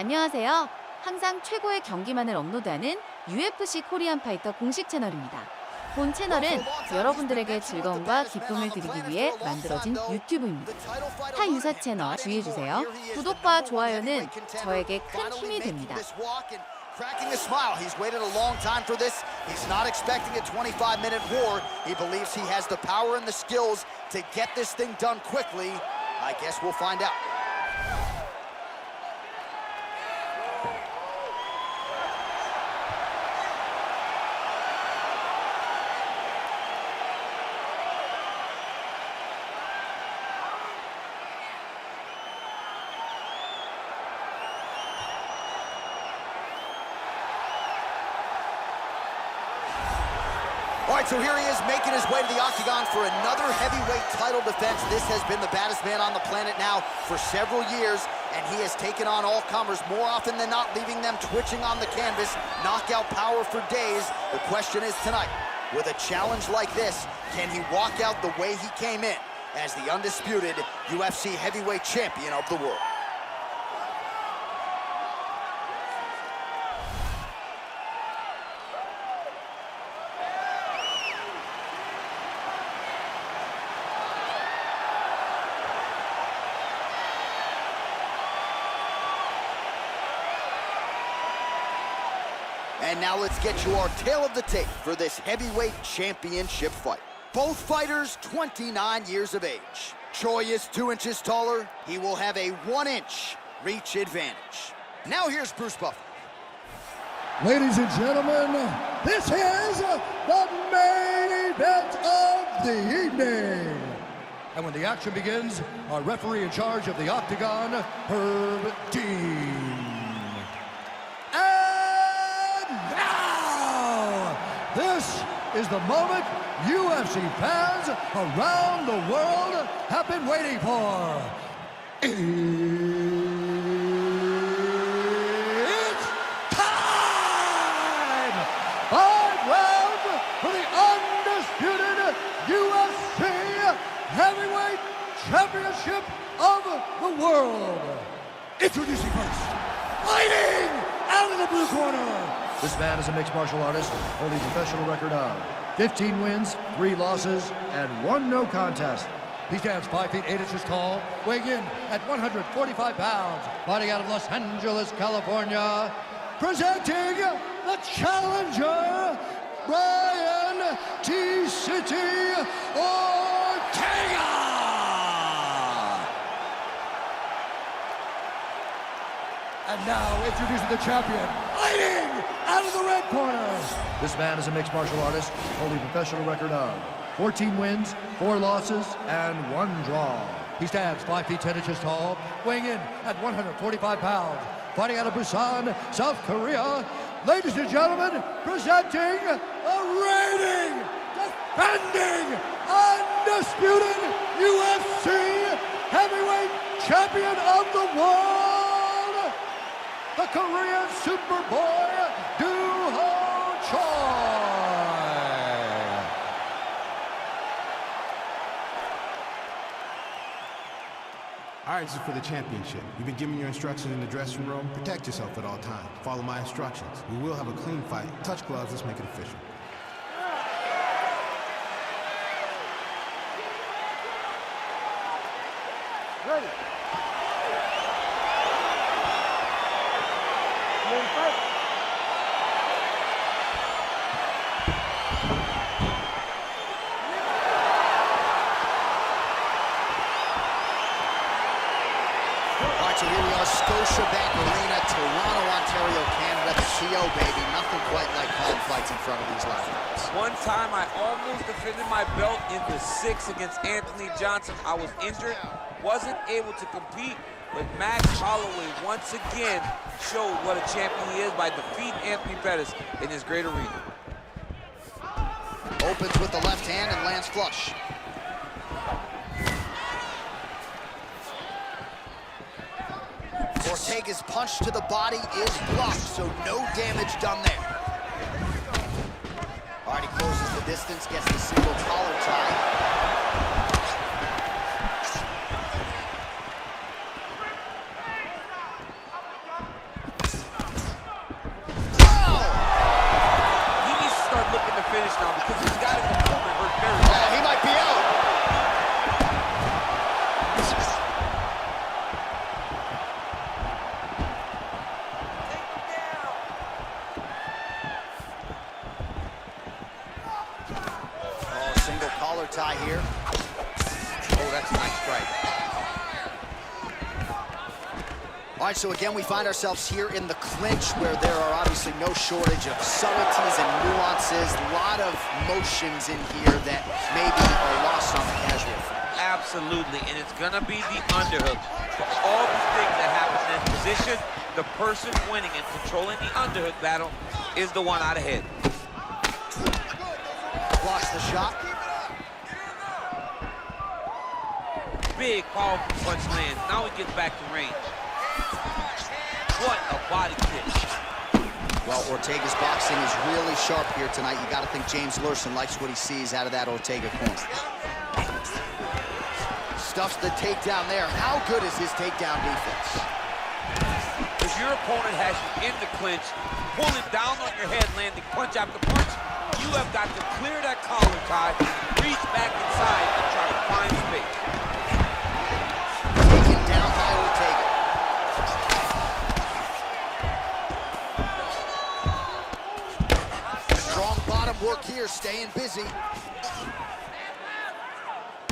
안녕하세요. 항상 최고의 경기만을 업로드하는 UFC 코리안파이터 공식 채널입니다. 본 채널은 여러분들에게 즐거움과 기쁨을 드리기 위해 만들어진 유튜브입니다. 타 유사 채널 주의해주세요. 구독과 좋아요는 저에게 큰 힘이 됩니다. Cracking a smile. He's waited a long time for this. He's not expecting a 25-minute war. He believes he has the power and the skills to get this thing done quickly. I guess we'll find out. All right, so here he is making his way to the octagon for another heavyweight title defense. This has been the baddest man on the planet now for several years, and he has taken on all comers more often than not, leaving them twitching on the canvas. Knockout power for days. The question is tonight, with a challenge like this, can he walk out the way he came in as the undisputed UFC heavyweight champion of the world? And now let's get you our tale of the tape for this heavyweight championship fight. Both fighters 29 years of age. Choi is 2 inches taller. He will have a 1-inch reach advantage. Now here's Bruce Buffer. Ladies and gentlemen, this is the main event of the evening. And when the action begins, our referee in charge of the octagon, Herb Dean. This is the moment UFC fans around the world have been waiting for. It's time! 5 rounds for the undisputed UFC Heavyweight Championship of the world. Introducing first, fighting out of the blue corner. This man is a mixed martial artist, holding a professional record of 15 wins, 3 losses, and 1 no contest. He stands 5 feet 8 inches tall, weighing in at 145 pounds, fighting out of Los Angeles, California. Presenting the challenger, Brian T. City Ortega! And now, introducing the champion, fighting out of the red corner. This man is a mixed martial artist, holding a professional record of 14 wins, 4 losses, and 1 draw. He stands 5 feet 10 inches tall, weighing in at 145 pounds, fighting out of Busan, South Korea. Ladies and gentlemen, presenting the reigning, defending, undisputed UFC heavyweight champion of the world, the Korean Superboy, Do-Ho Choi. All right, this is for the championship. You've been given your instructions in the dressing room. Protect yourself at all times. Follow my instructions. We will have a clean fight. Touch gloves, let's make it official. Ready. So here we are, Scotiabank Arena, Toronto, Ontario, Canada. The CO, baby. Nothing quite like home fights in front of these live. One time I almost defended my belt in the 6 against Anthony Johnson. I was injured, wasn't able to compete, but Max Holloway once again showed what a champion he is by defeating Anthony Pettis in his great arena. Opens with the left hand and lands flush. Ortega's punch to the body is blocked, so no damage done there. All right, he closes the distance, gets the single collar tie. finish now because he's got his opponent hurt very Oh, bad. he might be out. Oh, single collar tie here. Oh, that's a nice strike. All right, so again, we find ourselves here in the clinch where there are obviously no shortage of subtleties and nuances, a lot of motions in here that maybe are lost on the casual fan. Absolutely, and it's gonna be the underhook. For all the things that happen in this position, the person winning and controlling the underhook battle is the one out ahead. Blocks the shot. Big, powerful punch lands. Now he gets back to range. What a body kick. Well, Ortega's boxing is really sharp here tonight. You got to think James Lurson likes what he sees out of that Ortega corner. Stuffs the takedown there. How good is his takedown defense? If your opponent has you in the clinch, pulling down on your head, landing punch after punch, you have got to clear that collar tie, reach back inside, and try to find space. Taken down by Ortega. Strong bottom work here, staying busy.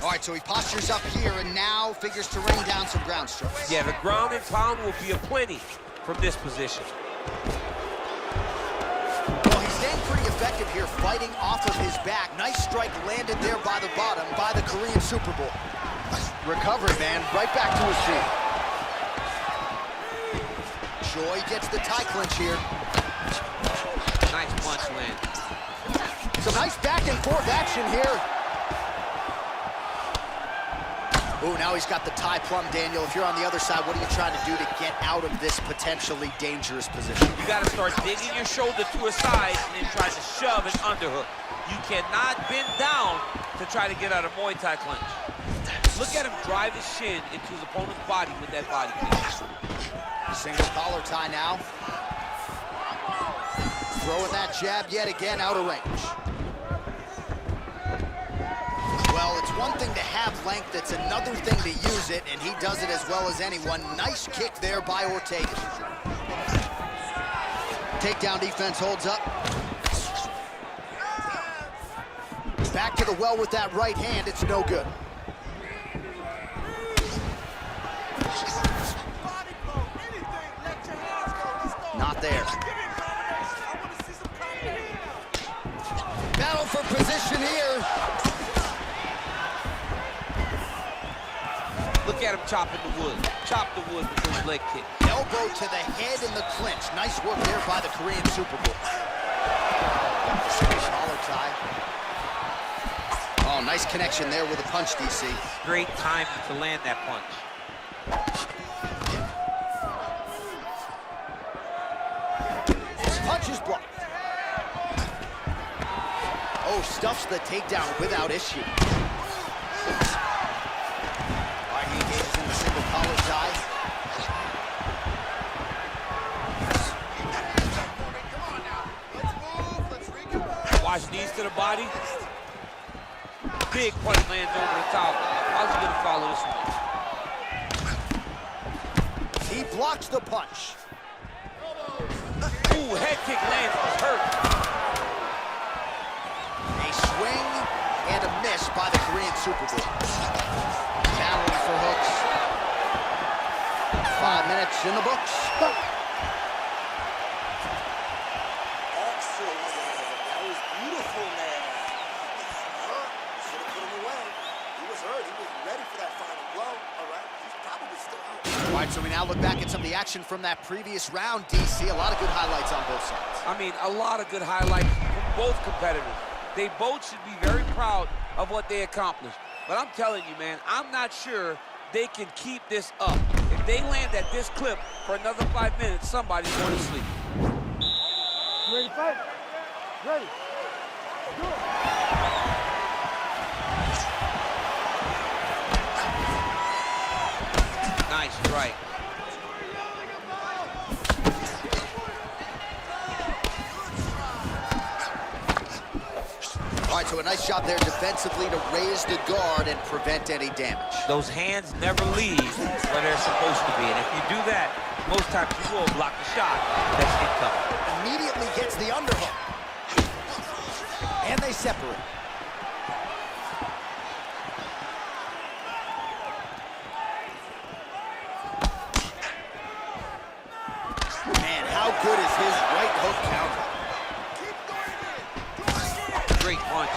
All right, so he postures up here and now figures to rain down some ground strikes. Yeah, the ground and pound will be aplenty from this position. Well, he's staying pretty effective here, fighting off of his back. Nice strike landed there by the bottom by the Korean Super Bowl. Recovery, man, right back to his feet. Choi gets the tie clinch here. Nice punch land. Some nice back and forth action here. Ooh, now he's got the tie plum, Daniel. If you're on the other side, what are you trying to do to get out of this potentially dangerous position? You got to start digging your shoulder to a side and then try to shove an underhook. You cannot bend down to try to get out of Muay Thai clinch. Look at him drive his shin into his opponent's body with that body kick. Single collar tie now. Throwing that jab yet again out of range. Well, it's one thing to have length, it's another thing to use it, and he does it as well as anyone. Nice kick there by Ortega. Takedown defense holds up. Back to the well with that right hand, it's no good. Not there. Battle for position here. Look at him chopping the wood. Chop the wood with his leg kick. Elbow to the head in the clinch. Nice work there by the Korean Super Bowl. Collar tie. Oh, nice connection there with a punch, DC. Great timing to land that punch. His punch is blocked. Oh, stuffs the takedown without issue. He engages in the single collar tie. Watch knees to the body. Big punch lands over the top. How's he gonna follow this one? He blocks the punch. Ooh, head kick lands, he's hurt. A swing and a miss by the Korean Super Bowl. Battling for hooks. 5 minutes in the books. Excellent. That was beautiful, man. Hurt. Should have put him away. He was hurt. He was ready for that final blow. All right. He's probably still hurt. All right, so we now look back at some of the action from that previous round, DC. A lot of good highlights on both sides. I mean, a lot of good highlights from both competitors. They both should be very proud of what they accomplished. But I'm telling you, man, I'm not sure they can keep this up. If they land at this clip for another 5 minutes, somebody's going to sleep. Ready, fight? Ready. Do it. Nice strike. All right, so a nice job there defensively to raise the guard and prevent any damage. Those hands never leave where they're supposed to be. And if you do that, most times you will block the shot that's incoming. Immediately gets the underhook. And they separate. Man, how good is his right hook counter? Great punch.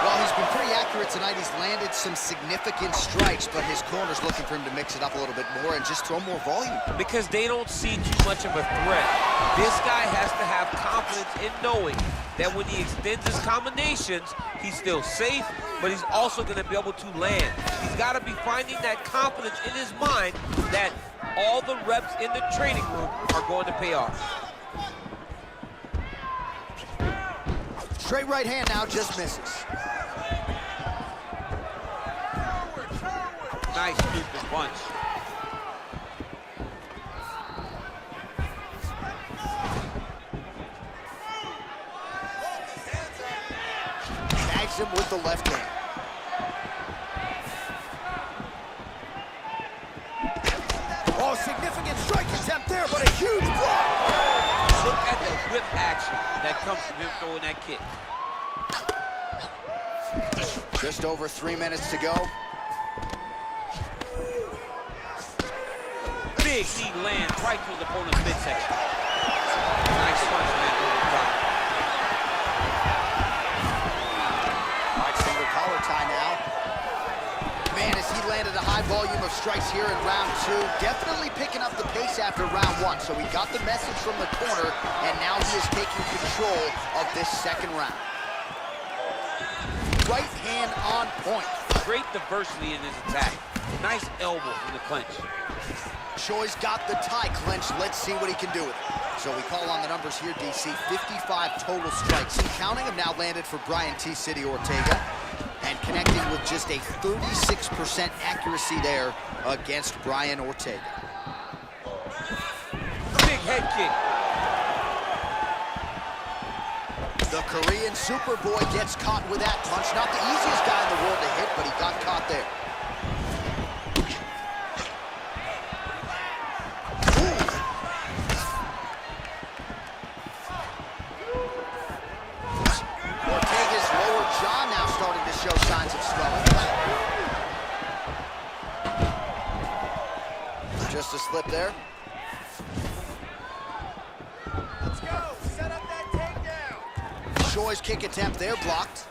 Well, he's been pretty accurate tonight. He's landed some significant strikes, but his corner's looking for him to mix it up a little bit more and just throw more volume. Because they don't see too much of a threat. This guy has to have confidence in knowing that when he extends his combinations, he's still safe, but he's also going to be able to land. He's got to be finding that confidence in his mind that all the reps in the training room are going to pay off. Straight right hand now, just misses. Nice stupid punch. Tags him with the left hand. Oh, significant strike attempt there, but a huge block. Look at the whip action that comes from him throwing that kick. Just over 3 minutes to go. Big knee lands right to his opponent's midsection. Nice punch, man, over the top. All right, single collar tie now. Man, as he landed a high volume of strikes here in round 2, definitely picking up the pace after round 1. So he got the message from the corner, and now he is taking control of this second round. Right hand on point. Great diversity in his attack. Nice elbow in the clinch. Choi's got the tie clenched. Let's see what he can do with it. So we call on the numbers here, DC. 55 total strikes. And counting them now landed for Brian T. City Ortega. And connecting with just a 36% accuracy there against Brian Ortega. Big head kick. The Korean Superboy gets caught with that punch. Not the easiest guy in the world to hit, but he got caught there. Ortega's lower jaw now starting to show signs of swelling. Just a slip there. Choi's kick attempt there, blocked.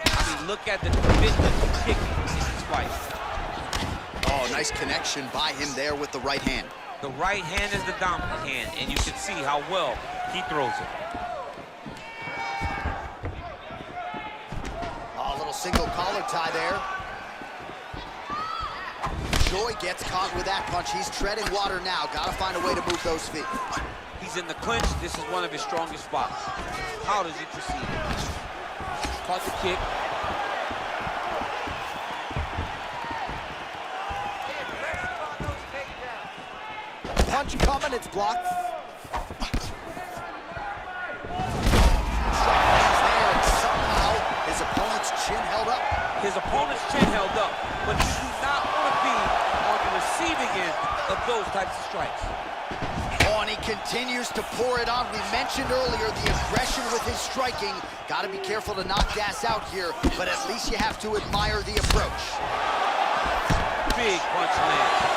I mean, look at the commitment to kicking in this fight. Oh, nice connection by him there with the right hand. The right hand is the dominant hand, and you can see how well he throws it. Oh, a little single collar tie there. Choi gets caught with that punch. He's treading water now. Got to find a way to move those feet. He's in the clinch. This is one of his strongest spots. How does he proceed? Caught the kick. Punch coming, it's blocked. Somehow, his opponent's chin held up. His opponent's chin held up, but you do not want to be on the receiving end of those types of strikes. Oh, and he continues to pour it on. We mentioned earlier the aggression with his striking. Got to be careful to not gas out here, but at least you have to admire the approach. Big punch lands.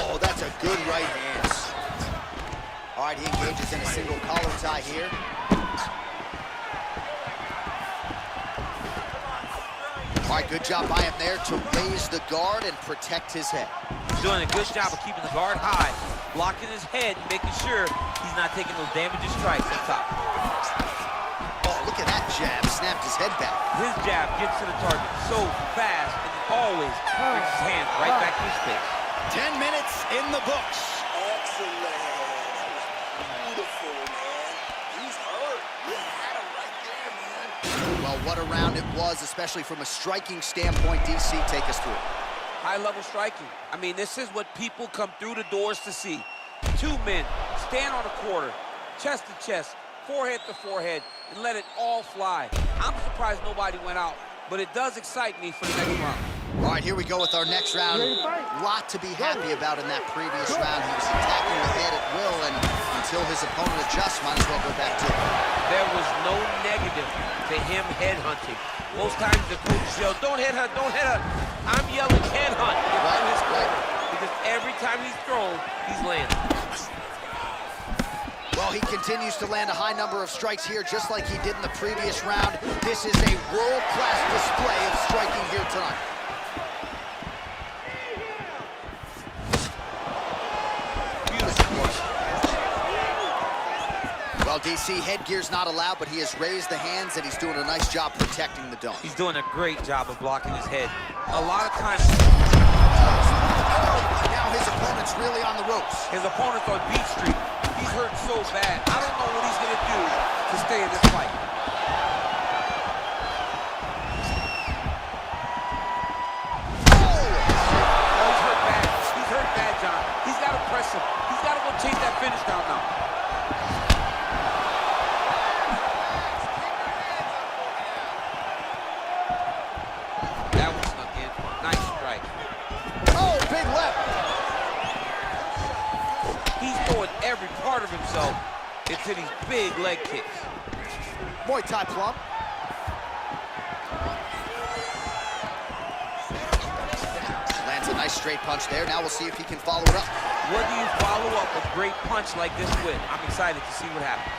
Oh, that's a good right hand. All right, he engages in a single collar tie here. All right, good job by him there to raise the guard and protect his head. He's doing a good job of keeping the guard high, blocking his head, making sure he's not taking those damaging strikes on top. Oh, look at that jab. Snapped his head back. His jab gets to the target so fast, and he always brings his hand right back to his face. 10 minutes in the books. Excellent. That was beautiful, man. He's hurt. You had him right there, man. Well, what a round it was, especially from a striking standpoint. DC, take us through. High-level striking. I mean, this is what people come through the doors to see. Two men stand on a quarter, chest to chest, forehead to forehead, and let it all fly. I'm surprised nobody went out, but it does excite me for the next round. All right, here we go with our next round. Lot to be happy about in that previous round. He was attacking the head at will, and until his opponent adjusts, might as well go back to it. There was no negative to him headhunting. Most times the coaches yell, don't headhunt, don't headhunt. I'm yelling headhunt from his corner, because every time he's thrown, he's landing. Well, he continues to land a high number of strikes here, just like he did in the previous round. This is a world-class display of striking here tonight. Well, DC, headgear's not allowed, but he has raised the hands, and he's doing a nice job protecting the dome. He's doing a great job of blocking his head. A lot of times, now his opponent's really on the ropes. his opponent's on beat street. He's hurt so bad. I don't know what he's going to do to stay in this fight. Oh, he's hurt bad. He's hurt bad, John. He's got to press him. He's got to go chase that finish down now. That was snuck in. Nice strike. Oh, big left. He's throwing every part of himself into these big leg kicks. Muay Thai plump. Lands a nice straight punch there. Now we'll see if he can follow it up. What do you follow up a great punch like this with? I'm excited to see what happens.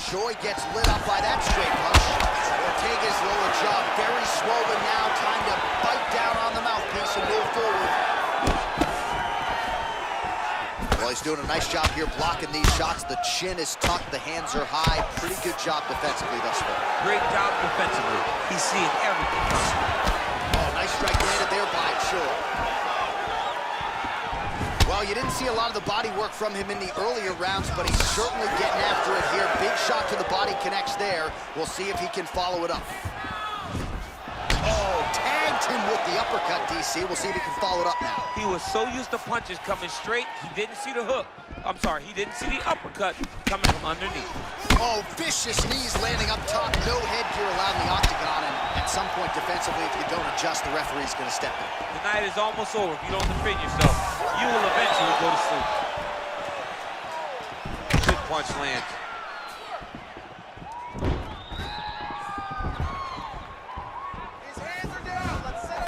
Joy gets lit up by that straight punch. Ortega's lower jaw very swollen now. Time to bite down on the mouthpiece and move forward. Well, he's doing a nice job here blocking these shots. The chin is tucked, the hands are high. Pretty good job defensively thus far. Great job defensively. He's seeing everything. Oh, nice strike landed there by Joy. Well, you didn't see a lot of the body work from him in the earlier rounds, but he's certainly getting after it here. Big shot to the body connects there. We'll see if he can follow it up. Oh, tagged him with the uppercut, DC. We'll see if he can follow it up now. He was so used to punches coming straight, he didn't see the hook. I'm sorry, he didn't see the uppercut coming from underneath. Oh, vicious knees landing up top. No headgear allowed in the octagon, and at some point defensively, if you don't adjust, the referee's going to step in. The night is almost over. If you don't defend yourself, you will eventually go to sleep. Good punch lands.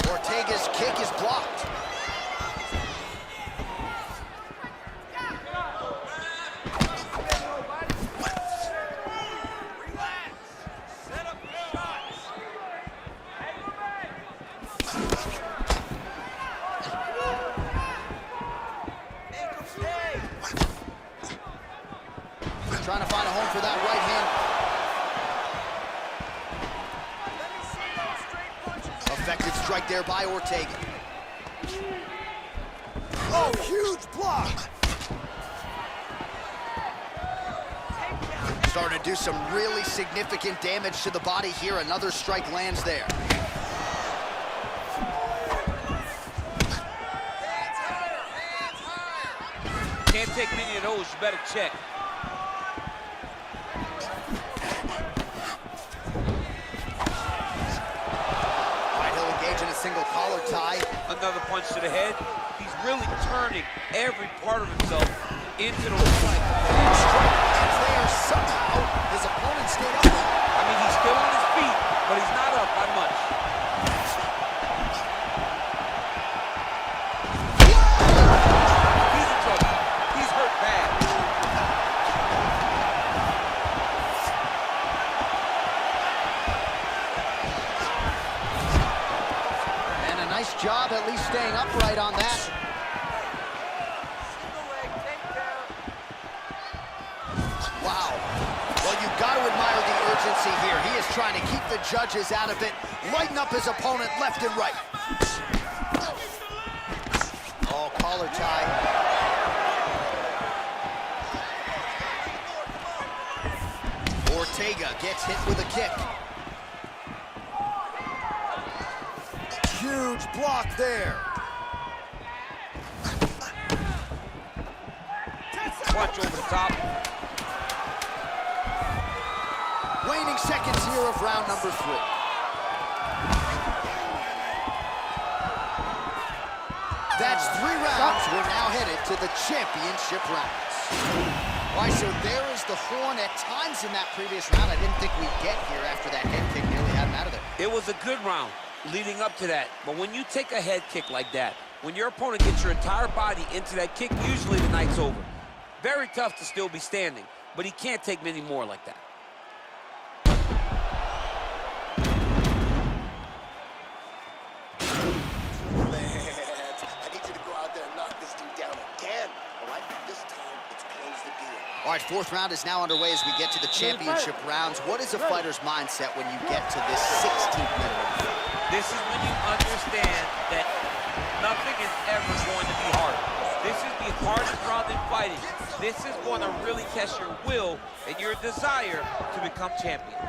Ortega's kick is blocked. Trying to find a home for that right hand. Effective strike there by Ortega. Oh, huge block. Starting to do some really significant damage to the body here. Another strike lands there. Can't take many of those, you better check. Single collar tie. Another punch to the head. He's really turning every part of himself into the fight. There somehow his opponent stayed up. I mean, he's still on his feet, but he's not up by much. He's in trouble. He's hurt bad. Nice job at least staying upright on that. Wow. Well, you've got to admire the urgency here. He is trying to keep the judges out of it, lighten up his opponent left and right. Oh, collar tie. Ortega gets hit with a kick. Huge block there. Punch over the top. Waning seconds here of round number 3. That's 3 rounds. We're now headed to the championship rounds. All right, so there is the horn. At times in that previous round, I didn't think we'd get here after that head kick nearly had him out of there. It was a good round leading up to that. But when you take a head kick like that, when your opponent gets your entire body into that kick, usually the night's over. Very tough to still be standing, but he can't take many more like that. I need you to go out there and knock this dude down again. All right? This time, it's close the deal. All right, 4th round is now underway as we get to the championship rounds. What is a fighter's mindset when you get to this 16th minute? This is when you understand that nothing is ever going to be hard. This is the hardest round in fighting. This is going to really test your will and your desire to become champion.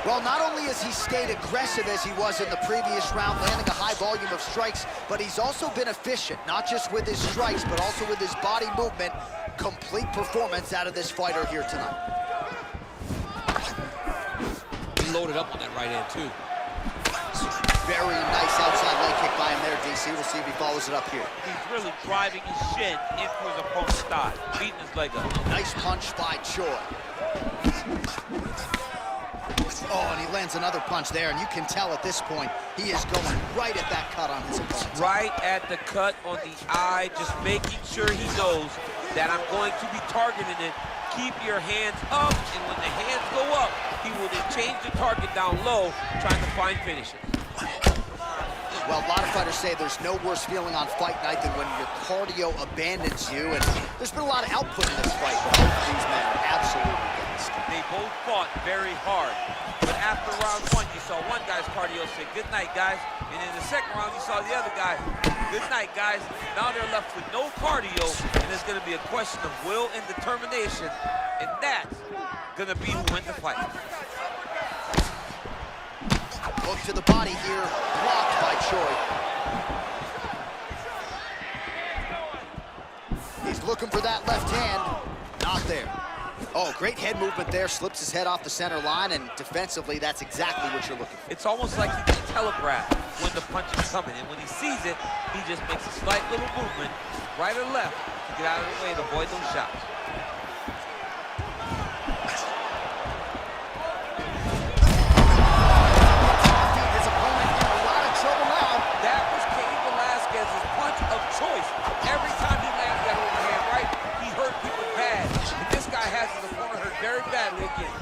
Well, not only has he stayed aggressive as he was in the previous round, landing a high volume of strikes, but he's also been efficient, not just with his strikes, but also with his body movement. Complete performance out of this fighter here tonight. He loaded up on that right hand, too. Very nice outside leg kick by him there, DC. We'll see if he follows it up here. He's really driving his shin into his opponent's thigh, beating his leg up. Nice punch by Choi. Oh, and he lands another punch there, and you can tell at this point, he is going right at that cut on his opponent. Right at the cut on the eye, just making sure he knows that I'm going to be targeting it. Keep your hands up, and when the hands go up, he will then change the target down low, trying to find finishes. Well, a lot of fighters say there's no worse feeling on fight night than when your cardio abandons you, and there's been a lot of output in this fight, but both of these men are absolutely gassed. They both fought very hard, but after round 1, you saw one guy's cardio say, "Good night, guys," and in the second round, you saw the other guy, "Good night, guys." Now they're left with no cardio, and it's going to be a question of will and determination, and that's going to be who wins the fight. Look to the body here, blocked by Choi. He's looking for that left hand, not there. Oh, great head movement there, slips his head off the center line, and defensively, that's exactly what you're looking for. It's almost like he can telegraph when the punch is coming, and when he sees it, he just makes a slight little movement, right or left, to get out of the way and avoid those shots. His opponent in a lot of trouble now. That was Cain Velasquez's punch of choice. Every time he landed that overhand right, he hurt people bad. And this guy has his opponent hurt very badly again.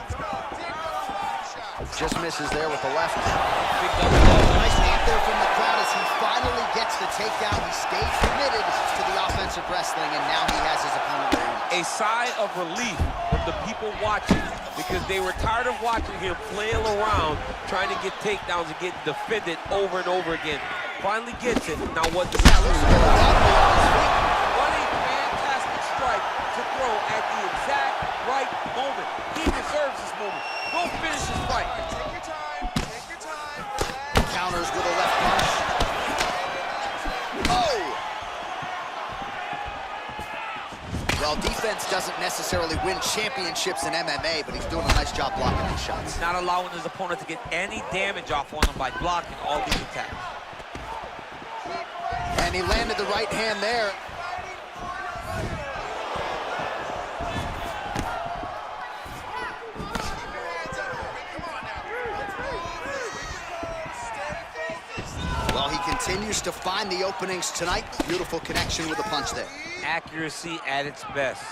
Just misses there with the left. Big double blow. Nice hand there from the crowd as he finally gets the takedown. He stayed committed to the offensive wrestling, and now he has his opponent where he A sigh of relief from the people watching, because they were tired of watching him flail around trying to get takedowns and get defended over and over again. Finally gets it. Now what does he do? What a fantastic strike to throw at the exact right moment. He deserves this moment. Go finish this fight. Take your time. Take your time. counters with a left punch. Oh! Well, defense doesn't necessarily win championships in MMA, but he's doing a nice job blocking these shots. He's not allowing his opponent to get any damage off on him by blocking all these attacks. And he landed the right hand there. Well, he continues to find the openings tonight. Beautiful connection with a punch there. Accuracy at its best.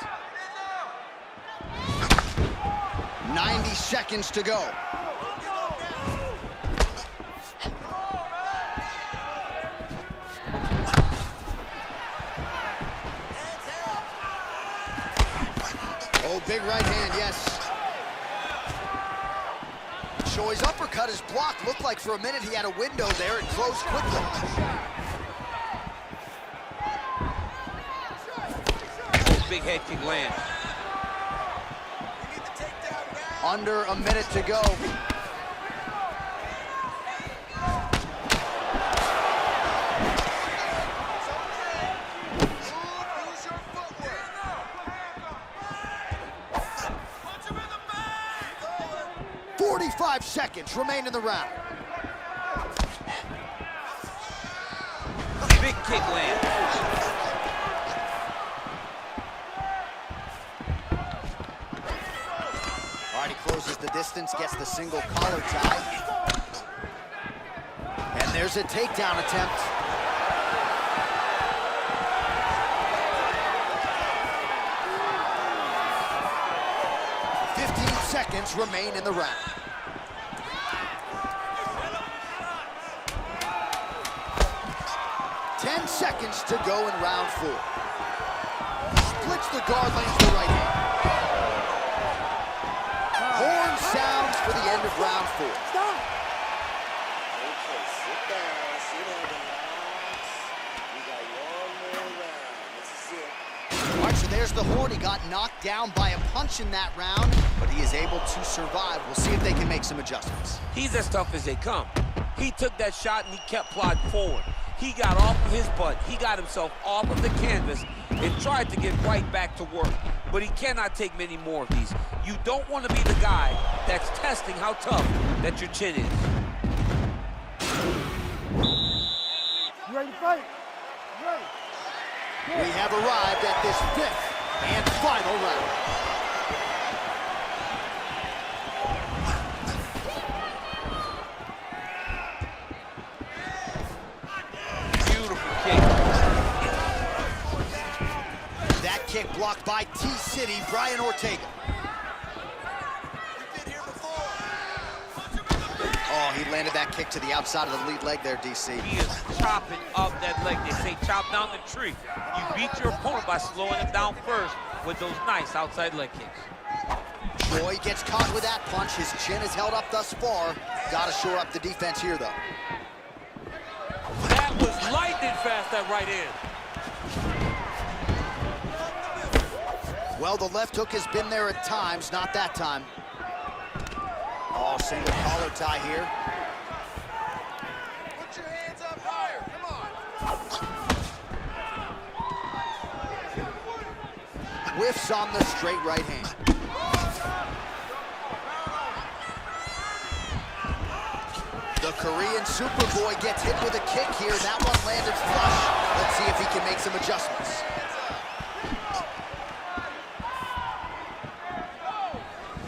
90 seconds to go. Oh, big right hand, yes. Choi's uppercut is blocked. Looked like for a minute he had a window there. It closed quickly. Oh, big head kick lands. Under a minute to go. 45 seconds remain in the round. Big kick land. All right, he closes the distance, gets the single collar tie. And there's a takedown attempt. Seconds remain in the round. Ten seconds to go in round 4. Splits the guard, lands the right hand. Horn sounds for the end of round 4. Stop. Okay, sit down, relax. We got one more round. This is it. All right, so there's the Horn. He got knocked down by a punch in that round, but he is able to survive. We'll see if they can make some adjustments. He's as tough as they come. He took that shot and he kept plodding forward. He got off of his butt. He got himself off of the canvas and tried to get right back to work. But he cannot take many more of these. You don't want to be the guy that's testing how tough that your chin is. You ready to fight? You ready? We have arrived at this 5th and final round. Beautiful kick. That kick blocked by T-City, Brian Ortega. Oh, he landed that kick to the outside of the lead leg there, DC. He is chopping up that leg. They say chop down the tree. You beat your opponent by slowing him down first with those nice outside leg kicks. Troy gets caught with that punch. His chin is held up thus far. Got to shore up the defense here, though. That was lightning fast, that right hand. Well, the left hook has been there at times, not that time. Oh, single collar tie here. Put your hands up higher. Come on. Whiffs on the straight right hand. The Korean Superboy gets hit with a kick here. That one landed flush. Let's see if he can make some adjustments.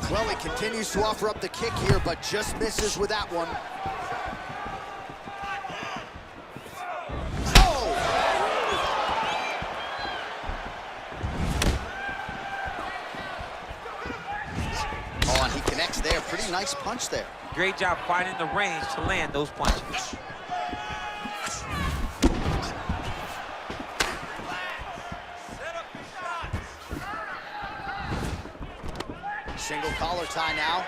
Well, he continues to offer up the kick here, but just misses with that one. Oh! Oh, and he connects there. Pretty nice punch there. Great job finding the range to land those punches. Single collar tie now.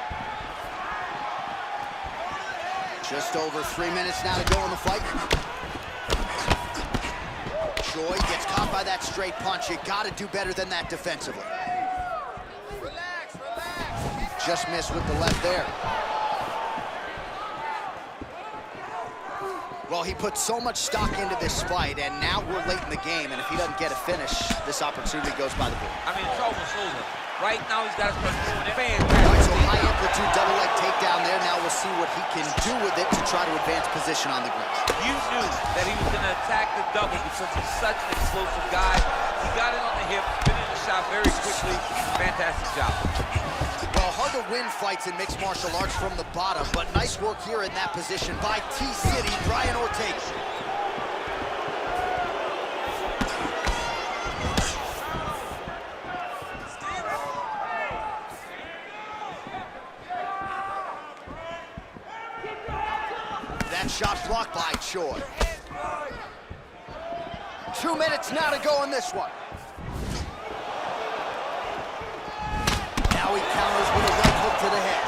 Just over 3 minutes now to go in the fight. Choi gets caught by that straight punch. You got to do better than that defensively. Relax, relax. Just missed with the left there. Well, he put so much stock into this fight, and now we're late in the game, and if he doesn't get a finish, this opportunity goes by the board. I mean, it's almost over. Right now, he's got to start doing it. All right, so high amplitude double leg takedown there. Now we'll see what he can do with it to try to advance position on the ground. You knew that he was going to attack the double because he's such an explosive guy. He got it on the hip, finished the shot very quickly. Fantastic job. Well, hard to win fights in mixed martial arts from the bottom, but nice work here in that position by T-City, Brian Ortega. That shot blocked by Choi. 2 minutes now to go in this one. Now he counters with a right hook to the head.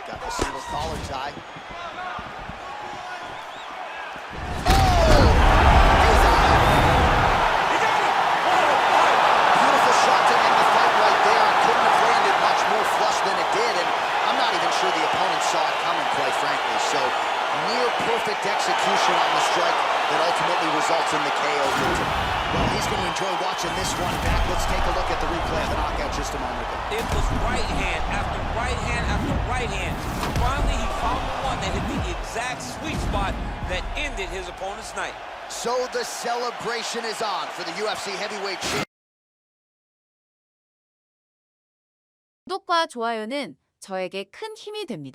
Got the single collar tie. Oh! He's out! Beautiful shot to end the fight right there. It couldn't have landed much more flush than it did, and I'm not even sure the opponent saw it coming, quite frankly. So, near perfect execution on the strike that ultimately results in the KO victory. Well, he's going to enjoy watching this one back. Let's take a look at the replay of the knockout just a moment ago. It was right hand after right hand after right hand. Finally, he found the one that hit the exact sweet spot that ended his opponent's night. So the celebration is on for the UFC heavyweight champion. 구독과 좋아요는 저에게 큰 힘이 됩니다.